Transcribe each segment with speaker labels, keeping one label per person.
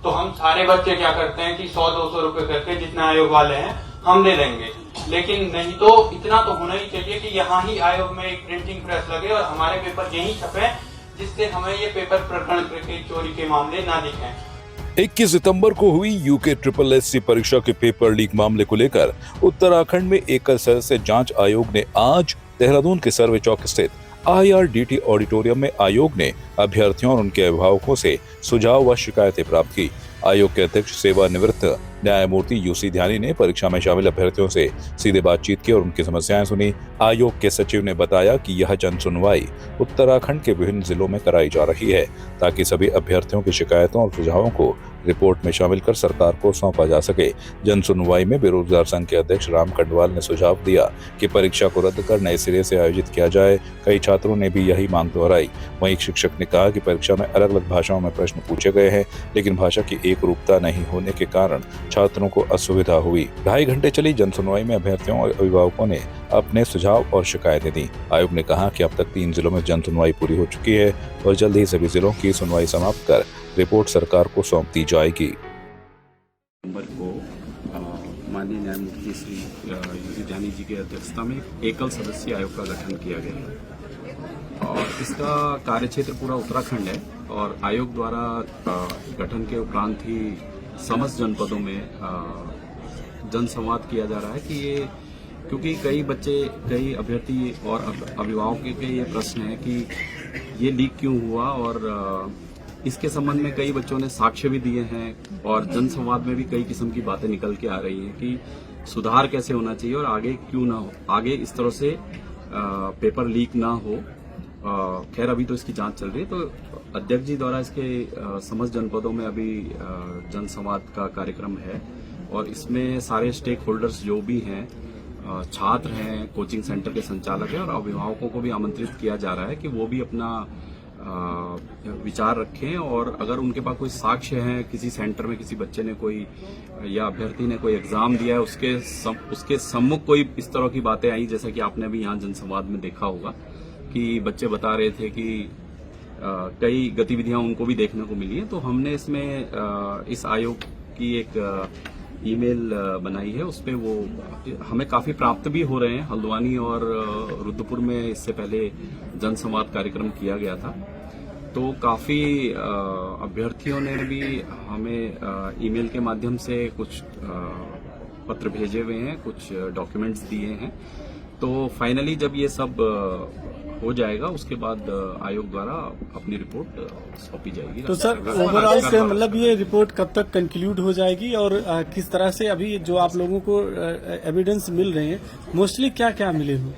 Speaker 1: तो हम सारे बच्चे क्या करते हैं कि 100-200 रुपए करके जितने आयोग वाले हैं हम दे देंगे, लेकिन नहीं तो इतना तो होना ही चाहिए कि यहाँ ही आयोग में एक प्रिंटिंग प्रेस लगे और हमारे पेपर यहीं छपे, जिससे हमें ये पेपर प्रकरण के चोरी के मामले ना दिखें।
Speaker 2: 21 सितंबर को हुई यूके SSSC परीक्षा के पेपर लीक मामले को लेकर उत्तराखंड में एकल सदस्य जांच आयोग ने आज देहरादून के सर्वे चौक स्थित IRDT ऑडिटोरियम में आयोग ने अभ्यर्थियों और उनके अभिभावकों से सुझाव व शिकायतें प्राप्त की। आयोग के अध्यक्ष सेवानिवृत्त न्यायमूर्ति यूसी ध्यानी ने परीक्षा में शामिल अभ्यर्थियों से सीधे बातचीत की और उनकी समस्याएं सुनी। आयोग के सचिव ने बताया कि यह जन सुनवाई उत्तराखंड के विभिन्न जिलों में कराई जा रही है ताकि सभी अभ्यर्थियों की शिकायतों और सुझावों को रिपोर्ट में शामिल कर सरकार को सौंपा जा सके। जन सुनवाई में बेरोजगार संघ के अध्यक्ष राम कंडवाल ने सुझाव दिया कि परीक्षा को रद्द कर नए सिरे से आयोजित किया जाए। कई छात्रों ने भी यही मांग दोहराई। वहीं एक शिक्षक ने कहा कि परीक्षा में अलग अलग भाषाओं में प्रश्न पूछे गए हैं, लेकिन भाषा की एक रूपता नहीं होने के कारण छात्रों को असुविधा हुई। 2.5 घंटे चली जन सुनवाई में अभ्यर्थियों और अभिभावकों ने अपने सुझाव और शिकायतें दी। आयोग ने कहा कि अब तक 3 जिलों में जन सुनवाई पूरी हो चुकी है और जल्द ही सभी जिलों की सुनवाई समाप्त कर रिपोर्ट सरकार को सौंप दी जाएगी।
Speaker 3: नवंबर को माननीय न्यायमूर्ति श्री यूसी ध्यानी जी की अध्यक्षता में एकल सदस्यीय आयोग का गठन किया गया है और इसका कार्यक्षेत्र पूरा उत्तराखंड है और आयोग द्वारा गठन के उपरांत ही समस्त जनपदों में जनसंवाद किया जा रहा है कि ये, क्योंकि कई बच्चे, कई अभ्यर्थी और अभिभावकों के ये प्रश्न है कि ये लीक क्यों हुआ और इसके संबंध में कई बच्चों ने साक्ष्य भी दिए हैं और जनसंवाद में भी कई किस्म की बातें निकल के आ रही हैं कि सुधार कैसे होना चाहिए और आगे क्यों ना हो, आगे इस तरह से पेपर लीक ना हो। खैर अभी तो इसकी जांच चल रही है, तो अध्यक्ष जी द्वारा इसके समस्त जनपदों में अभी जनसंवाद का कार्यक्रम है और इसमें सारे स्टेक होल्डर्स जो भी हैं, छात्र हैं, कोचिंग सेंटर के संचालक हैं और अभिभावकों को भी आमंत्रित किया जा रहा है कि वो भी अपना विचार रखें और अगर उनके पास कोई साक्ष्य है, किसी सेंटर में किसी बच्चे ने कोई या अभ्यर्थी ने कोई एग्जाम दिया है, उसके सम्मुख कोई इस तरह की बातें आई, जैसा कि आपने अभी यहाँ जनसंवाद में देखा होगा कि बच्चे बता रहे थे कि कई गतिविधियां उनको भी देखने को मिली है, तो हमने इसमें इस आयोग की एक ईमेल बनाई है। उस पर वो हमें काफी प्राप्त भी हो रहे हैं। हल्द्वानी और रुद्रपुर में इससे पहले जनसंवाद कार्यक्रम किया गया था, तो काफी अभ्यर्थियों ने भी हमें ईमेल के माध्यम से कुछ पत्र भेजे हुए हैं, कुछ डॉक्यूमेंट्स दिए हैं। तो फाइनली जब ये सब हो जाएगा उसके बाद आयोग द्वारा अपनी रिपोर्ट सौंपी जाएगी।
Speaker 4: तो सर ओवरऑल से मतलब ये रिपोर्ट कब तक कंक्लूड हो जाएगी और किस तरह से अभी जो आप लोगों को एविडेंस मिल रहे हैं, मोस्टली क्या क्या मिले हो?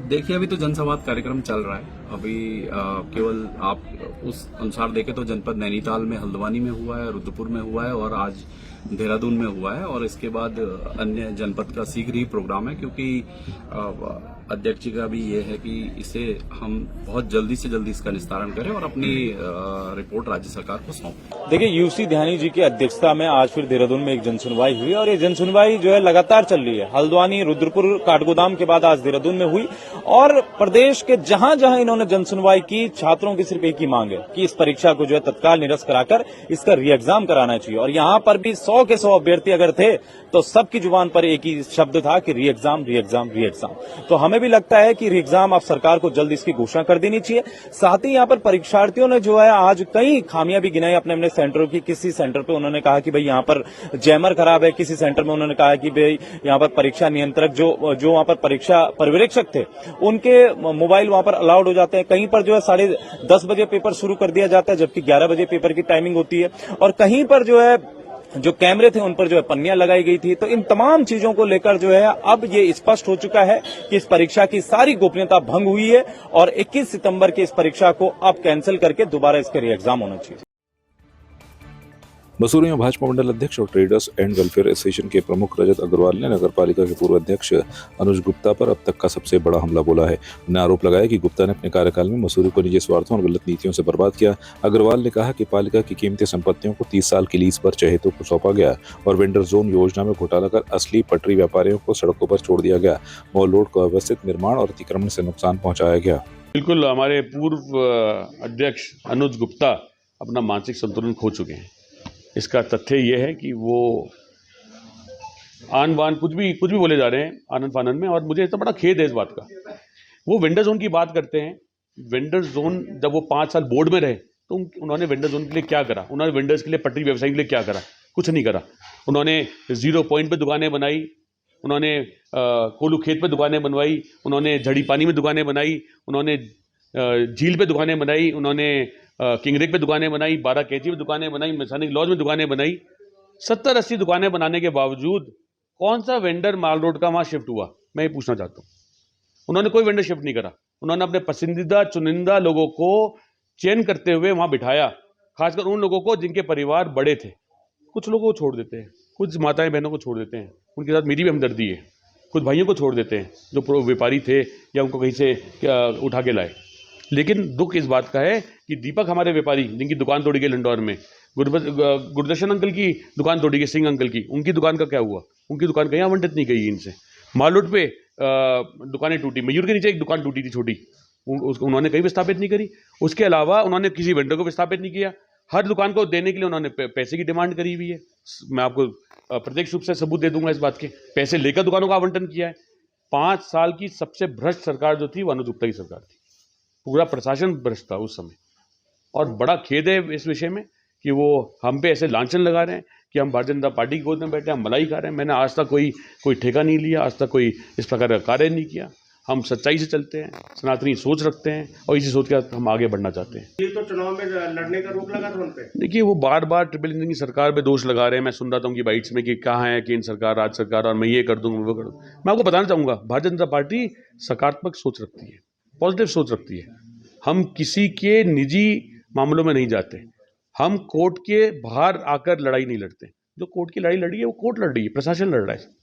Speaker 3: देखिए अभी तो जनसंवाद कार्यक्रम चल रहा है। अभी केवल आप उस अनुसार देखें तो जनपद नैनीताल में, हल्द्वानी में हुआ है, रुद्रपुर में हुआ है और आज देहरादून में हुआ है और इसके बाद अन्य जनपद का शीघ्र ही प्रोग्राम है, क्योंकि अध्यक्ष जी का भी ये है कि इसे हम बहुत जल्दी से जल्दी इसका निस्तारण करें और अपनी रिपोर्ट राज्य सरकार को सौंपें।
Speaker 5: देखिए यूसी ध्यानी जी की अध्यक्षता में आज फिर देहरादून में एक जनसुनवाई हुई और ये जनसुनवाई जो है लगातार चल रही है। हल्द्वानी, रुद्रपुर, काठगोदाम के बाद आज देहरादून में हुई और प्रदेश के जहां जहां इन्होंने जनसुनवाई की, छात्रों की सिर्फ एक ही मांग है कि इस परीक्षा को जो है तत्काल निरस्त कराकर इसका री एग्जाम कराना चाहिए। और यहां पर भी 100 के 100 अभ्यर्थी अगर थे तो सबकी जुबान पर एक ही शब्द था कि री एग्जाम, री एग्जाम, री एग्जाम। तो हमें भी लगता है कि री एग्जाम अब सरकार को जल्द इसकी घोषणा कर देनी चाहिए। साथ ही यहाँ पर परीक्षार्थियों ने जो है आज कई खामियां भी गिनाई अपने अपने सेंटरों की। किसी सेंटर पे उन्होंने कहा कि भाई यहाँ पर जैमर खराब है, किसी सेंटर में उन्होंने कहा कि भाई यहाँ पर परीक्षा नियंत्रक जो वहाँ पर परीक्षा पर्यवेक्षक थे उनके मोबाइल वहाँ पर अलाउड हो जाते हैं। कहीं पर जो है 10:30 बजे पेपर शुरू कर दिया जाता है जबकि 11 बजे पेपर की टाइमिंग होती है और कहीं पर जो है जो कैमरे थे उन पर जो है पन्नियां लगाई गई थी। तो इन तमाम चीजों को लेकर जो है अब ये स्पष्ट हो चुका है कि इस परीक्षा की सारी गोपनीयता भंग हुई है और 21 सितंबर की इस परीक्षा को अब कैंसिल करके दोबारा इसका री एग्जाम होना चाहिए।
Speaker 2: मसूरी में भाजपा मंडल अध्यक्ष और ट्रेडर्स एंड वेलफेयर एसोसिएशन के प्रमुख रजत अग्रवाल ने नगर पालिका के पूर्व अध्यक्ष अनुज गुप्ता पर अब तक का सबसे बड़ा हमला बोला है। उन्होंने आरोप लगाया कि गुप्ता ने अपने कार्यकाल में मसूरी को निजी स्वार्थों और गलत नीतियों से बर्बाद किया। अग्रवाल ने कहा कि पालिका की कीमती संपत्तियों को 30 साल की लीज पर चहेतों को सौंपा गया और वेंडर जोन योजना में घोटाला कर असली पटरी व्यापारियों को सड़कों पर छोड़ दिया गया। मॉल रोड को अव्यवस्थित निर्माण और अतिक्रमण से नुकसान पहुंचाया गया।
Speaker 6: बिल्कुल हमारे पूर्व अध्यक्ष अनुज गुप्ता अपना मानसिक संतुलन खो चुके हैं। इसका तथ्य ये है कि वो आन बान कुछ भी बोले जा रहे हैं आनंद फानंद में, और मुझे इतना बड़ा खेद है इस बात का। वो वेंडर जोन की बात करते हैं। वेंडर जोन जब वो 5 साल बोर्ड में रहे तो उन्होंने वेंडर जोन के लिए क्या करा? उन्होंने वेंडर्स के लिए, पटरी व्यवसायी के लिए क्या करा? कुछ नहीं करा। उन्होंने 0 पॉइंट पे दुकानें बनाई, उन्होंने कोलू खेत पे दुकानें बनवाई, उन्होंने झड़ी पानी में दुकानें बनाई, उन्होंने झील पे दुकानें बनाई, उन्होंने किंगरेक पे दुकानें बनाई, 12 कैची में दुकानें बनाई, मैसानिक लॉज में दुकानें बनाई। 70-80 दुकानें बनाने के बावजूद कौन सा वेंडर माल रोड का वहाँ शिफ्ट हुआ? मैं ये पूछना चाहता हूँ। उन्होंने कोई वेंडर शिफ्ट नहीं करा। उन्होंने अपने पसंदीदा चुनिंदा लोगों को चयन करते हुए वहाँ बिठाया, खासकर उन लोगों को जिनके परिवार बड़े थे। कुछ लोगों को छोड़ देते हैं, कुछ माताएं बहनों को छोड़ देते हैं, उनके साथ मेरी भी हमदर्दी है। कुछ भाइयों को छोड़ देते हैं जो प्रो व्यापारी थे या उनको कहीं से उठा के लाए। लेकिन दुख इस बात का है कि दीपक हमारे व्यापारी जिनकी दुकान तोड़ी गई लंडौर में, गुरदर्शन अंकल की दुकान तोड़ी गई, सिंह अंकल की, उनकी दुकान का क्या हुआ? उनकी दुकान कहीं आवंटित नहीं गई इनसे। मालरोड पे दुकानें टूटी, मयूर के नीचे एक दुकान टूटी थी छोटी, उन्होंने कहीं विस्थापित नहीं करी। उसके अलावा उन्होंने किसी वेंडर को विस्थापित नहीं किया। हर दुकान को देने के लिए उन्होंने पैसे की डिमांड करी हुई है। मैं आपको प्रत्यक्ष रूप से सबूत दे दूंगा इस बात के। पैसे लेकर दुकानों का आवंटन किया है। 5 साल की सबसे भ्रष्ट सरकार जो थी वो अनुज गुप्ता की सरकार थी। पूरा प्रशासन भ्रष्ट था उस समय, और बड़ा खेद है इस विषय में कि वो हम पे ऐसे लांछन लगा रहे हैं कि हम भारतीय जनता पार्टी की गोद में बैठे, हम मलाई खा रहे हैं। मैंने आज तक कोई ठेका नहीं लिया, आज तक कोई इस प्रकार का कार्य नहीं किया। हम सच्चाई से चलते हैं, सनातनी सोच रखते हैं, और इसी सोच के हम आगे बढ़ना चाहते हैं।
Speaker 7: ये तो चुनाव में लड़ने का रोक लगा था उन पे।
Speaker 6: देखिए, वो बार बार ट्रिपल इंजन की सरकार पे दोष लगा रहे हैं। मैं सुन रहा था उनकी बाइट्स में कि कहाँ है केंद्र सरकार, राज्य सरकार, और मैं ये कर दूंगा, वो कर दूंगा। मैं आपको बताना चाहूँगा, भारतीय जनता पार्टी सकारात्मक सोच रखती है, पॉजिटिव सोच रखती है। हम किसी के निजी मामलों में नहीं जाते। हम कोर्ट के बाहर आकर लड़ाई नहीं लड़ते। जो कोर्ट की लड़ाई लड़ी है वो कोर्ट लड़ रही है, प्रशासन लड़ रहा है।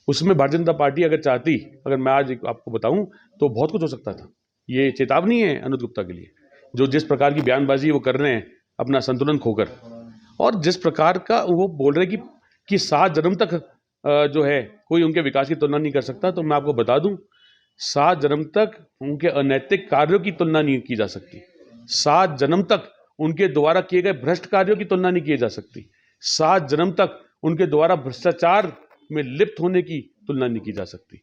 Speaker 6: उसमें भारतीय जनता पार्टी अगर चाहती, अगर मैं आज आपको बताऊं तो बहुत कुछ हो सकता था। ये चेतावनी है अनुज गुप्ता के लिए, जो जिस प्रकार की बयानबाजी वो कर रहे हैं अपना संतुलन खोकर, और जिस प्रकार का वो बोल रहे हैं कि 7 जन्म तक जो है कोई उनके विकास की तुलना नहीं कर सकता। तो मैं आपको बता दूं, 7 जन्म तक उनके अनैतिक कार्यों की तुलना नहीं की जा सकती। 7 जन्म तक उनके द्वारा किए गए भ्रष्ट कार्यों की तुलना नहीं की जा सकती। 7 जन्म तक उनके द्वारा भ्रष्टाचार में लिप्त होने की तुलना नहीं की जा सकती।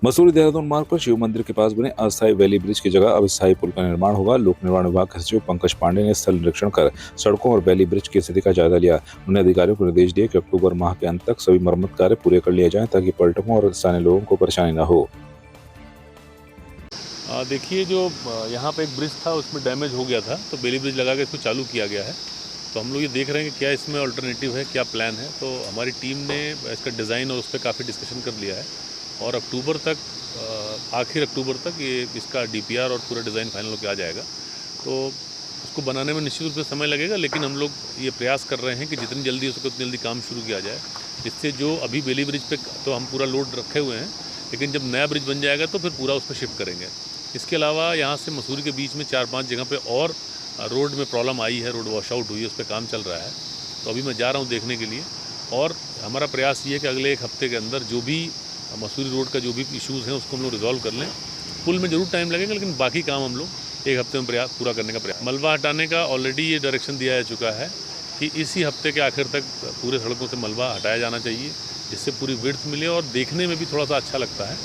Speaker 2: मसूरी देहरादून मार्ग पर शिव मंदिर के पास बने अस्थायी वैली ब्रिज की जगह अब स्थायी पुल का निर्माण होगा। लोक निर्माण विभाग के सचिव पंकज पांडे ने स्थल निरीक्षण कर सड़कों और वैली ब्रिज की स्थिति का जायजा लिया। उन्होंने अधिकारियों को निर्देश दिए कि अक्टूबर माह के अंत तक सभी मरम्मत कार्य पूरे कर लिए जाएं ताकि पर्यटकों और स्थानीय लोगों को परेशानी न हो।
Speaker 8: देखिए, जो यहाँ पे एक ब्रिज था उसमें डैमेज हो गया था, तो बेली ब्रिज लगा के इसको चालू किया गया है। तो हम लोग ये देख रहे हैं कि क्या इसमें अल्टरनेटिव है, क्या प्लान है। तो हमारी टीम ने इसका डिज़ाइन और उस पर काफ़ी डिस्कशन कर लिया है, और अक्टूबर तक, आखिर अक्टूबर तक ये इसका DPR और पूरा डिज़ाइन फाइनल होकर आ जाएगा। तो उसको बनाने में निश्चित रूप से समय लगेगा, लेकिन हम लोग ये प्रयास कर रहे हैं कि जितनी जल्दी हो सके उतनी जल्दी काम शुरू किया जाए, जिससे जो अभी बेली ब्रिज पे तो हम पूरा लोड रखे हुए हैं, लेकिन जब नया ब्रिज बन जाएगा तो फिर पूरा उस पर शिफ्ट करेंगे। इसके अलावा यहाँ से मसूरी के बीच में 4-5 जगह पे और रोड में प्रॉब्लम आई है, रोड वॉशआउट हुई है, उस पर काम चल रहा है। तो अभी मैं जा रहा हूँ देखने के लिए, और हमारा प्रयास ये है कि अगले 1 हफ्ते के अंदर जो भी मसूरी रोड का जो भी इश्यूज़ हैं उसको हम लोग रिजॉल्व कर लें। पुल में ज़रूर टाइम लगेगा, लेकिन बाकी काम हम लोग 1 हफ्ते में पूरा करने का प्रयास। मलबा हटाने का ऑलरेडी ये डायरेक्शन दिया जा चुका है कि इसी हफ्ते के आखिर तक पूरे सड़कों से मलबा हटाया जाना चाहिए, जिससे पूरी विड्थ मिले और देखने में भी थोड़ा सा अच्छा लगता है।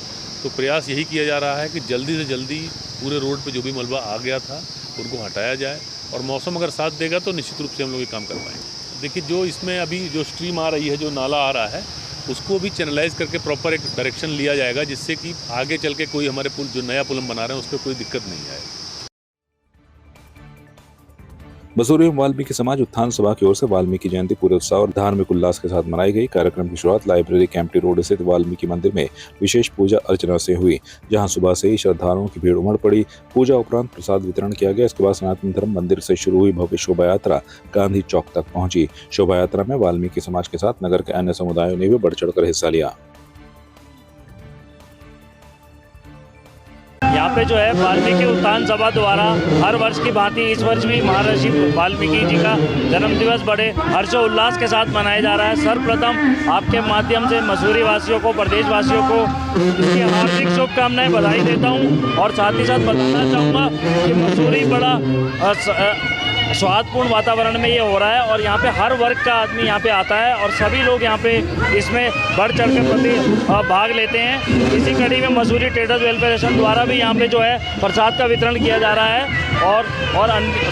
Speaker 8: तो प्रयास यही किया जा रहा है कि जल्दी से जल्दी पूरे रोड पे जो भी मलबा आ गया था उनको हटाया जाए, और मौसम अगर साथ देगा तो निश्चित रूप से हम लोग ये काम कर पाएंगे। देखिए, जो इसमें अभी जो स्ट्रीम आ रही है, जो नाला आ रहा है, उसको भी चैनलाइज करके प्रॉपर एक डायरेक्शन लिया जाएगा, जिससे कि आगे चल के कोई हमारे पुल, जो नया पुल हम बना रहे हैं, उस पर कोई दिक्कत नहीं आए।
Speaker 2: मसूरी में वाल्मीकि समाज उत्थान सभा की ओर से वाल्मीकि जयंती पूरे उत्साह और धार्मिक उल्लास के साथ मनाई गई। कार्यक्रम की शुरुआत लाइब्रेरी कैंपटी रोड स्थित वाल्मीकि मंदिर में विशेष पूजा अर्चना से हुई, जहां सुबह से ही श्रद्धालुओं की भीड़ उमड़ पड़ी। पूजा उपरांत प्रसाद वितरण किया गया। इसके बाद सनातन धर्म मंदिर से शुरू हुई भव्य शोभा यात्रा गांधी चौक तक पहुंची। शोभा यात्रा में वाल्मीकि समाज के साथ नगर के अन्य समुदायों ने भी बढ़ चढ़कर हिस्सा लिया।
Speaker 9: यहाँ पे जो है वाल्मीकि उत्थान सभा द्वारा हर वर्ष की भांति इस वर्ष भी महर्षि वाल्मीकि जी का जन्म दिवस बड़े हर्षोल्लास के साथ मनाया जा रहा है। सर्वप्रथम आपके माध्यम से मसूरी वासियों को, प्रदेश वासियों को इसकी हार्दिक शुभकामनाएं, बधाई देता हूँ, और साथ ही साथ बताना चाहूँगा कि मसूरी बड़ा स्वादपूर्ण वातावरण में ये हो रहा है और यहाँ पे हर वर्ग का आदमी यहाँ पे आता है और सभी लोग यहाँ पे इसमें बढ़ चढ़ के प्रति भाग लेते हैं। इसी कड़ी में मसूरी ट्रेडर्स वेलफेयर एसोसिएशन द्वारा भी यहाँ पे जो है प्रसाद का वितरण किया जा रहा है और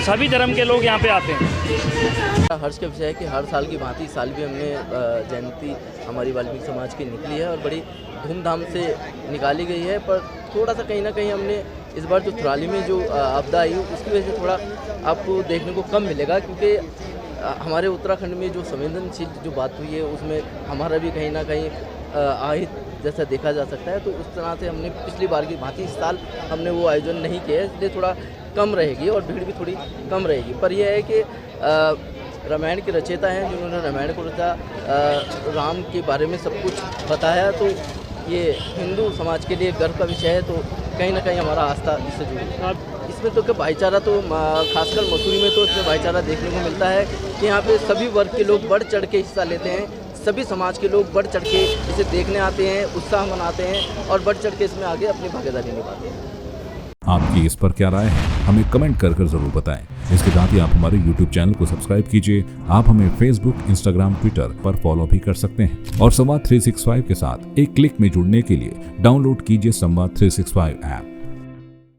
Speaker 9: सभी धर्म के लोग यहाँ पे आते हैं।
Speaker 10: हर्ष का विषय है कि हर साल की भांति इस साल भी हमने जयंती हमारी वाल्मीकि समाज की निकली है और बड़ी धूमधाम से निकाली गई है, पर थोड़ा सा कहीं ना कहीं हमने इस बार जो थराली में जो आपदा आई उसकी वजह से थोड़ा आपको देखने को कम मिलेगा, क्योंकि हमारे उत्तराखंड में जो संवेदनशील जो बात हुई है उसमें हमारा भी कहीं ना कहीं आहित जैसा देखा जा सकता है। तो उस तरह से हमने पिछली बार की भांति इस साल हमने वो आयोजन नहीं किया है, इसलिए थोड़ा कम रहेगी और भीड़ भी थोड़ी कम रहेगी। पर यह है कि रामायण के रचयिता हैं जिन्होंने रामायण को रचा, राम के बारे में सब कुछ बताया, तो ये हिंदू समाज के लिए गर्व का विषय है। तो कहीं ना कहीं हमारा आस्था इससे जुड़ी है। इसमें तो क्या भाईचारा, तो खासकर मसूरी में तो इसमें भाईचारा देखने को मिलता है कि यहाँ पे सभी वर्ग के लोग बढ़ चढ़ के हिस्सा लेते हैं, सभी समाज के लोग बढ़ चढ़ के इसे देखने आते हैं, उत्साह मनाते हैं और बढ़ चढ़ के इसमें आगे अपनी भागीदारी निभाते हैं।
Speaker 2: आपकी इस पर क्या राय है, हमें कमेंट कर जरूर बताएं। इसके साथ ही आप हमारे YouTube चैनल को सब्सक्राइब कीजिए। आप हमें Facebook, Instagram, Twitter पर फॉलो भी कर सकते हैं और संवाद 365 के साथ एक क्लिक में जुड़ने के लिए डाउनलोड कीजिए संवाद 365 ऐप।